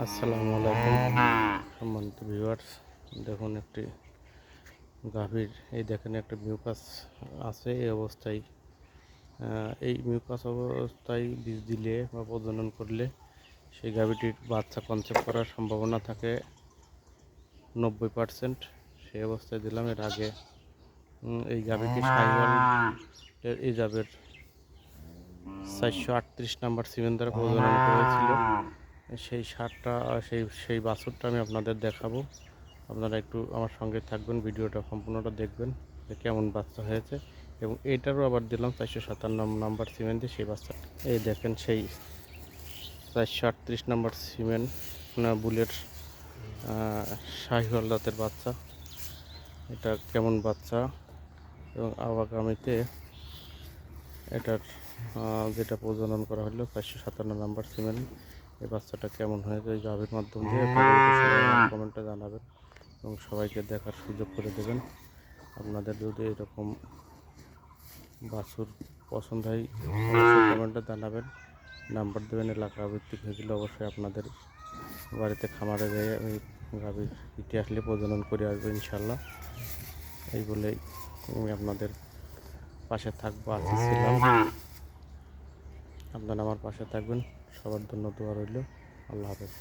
আসসালামু আলাইকুম সম্মানিত ভিউয়ার্স, দেখুন একটি গাভীর দেখেন একটা মিউকাস আছে এই অবস্থায়। এই মিউকাস অবস্থায় বীজ দিলে বা প্রজনন করলে সেই গাভীটির বাচ্চা কনসেপ্ট করার সম্ভাবনা থাকে 90%। সেই অবস্থায় দিলাম। এর আগে এই গাভীটি শাহিওয়াল এই জাবের 438 নাম্বার সিমেন্ট দ্বারা প্রজনন করেছিল। সেই সারটা সেই বাছুরটা আমি আপনাদের দেখাবো। আপনারা একটু আমার সঙ্গে থাকবেন, ভিডিওটা সম্পূর্ণটা দেখবেন যে কেমন বাচ্চা হয়েছে। এবং এইটারও আবার দিলাম 457 নাম্বার সিমেন্টে সেই বাচ্চা। এই দেখেন সেই 438 নাম্বার সিমেন্ট বুলেট শাহিওয়াল জাতের বাচ্চা। এটা কেমন বাচ্চা এবং আগামীতে এটার যেটা প্রজনন করা হলো 457 নাম্বার সিমেন্ট, এই বাচ্চাটা কেমন হয়েছে এই গাভীর মাধ্যম দিয়ে কমেন্টে জানাবেন এবং সবাইকে দেখার সুযোগ করে দেবেন। আপনাদের যদি এরকম বাছুর পছন্দ হয় অবশ্যই কমেন্টে জানাবেন, নাম্বার দেবেন। এলাকা ভিত্তিক হয়েছিল অবশ্যই আপনাদের বাড়িতে খামারে যেয়ে আমি গাভীর ইতি আসলে প্রজনন করে আসবো ইনশাল্লাহ। এই বলেই আমি আপনাদের পাশে থাকবো, ছিলাম। আপনারা আমার পাশে থাকবেন। সবার জন্য দোয়া রইল। আল্লাহ হাফেজ।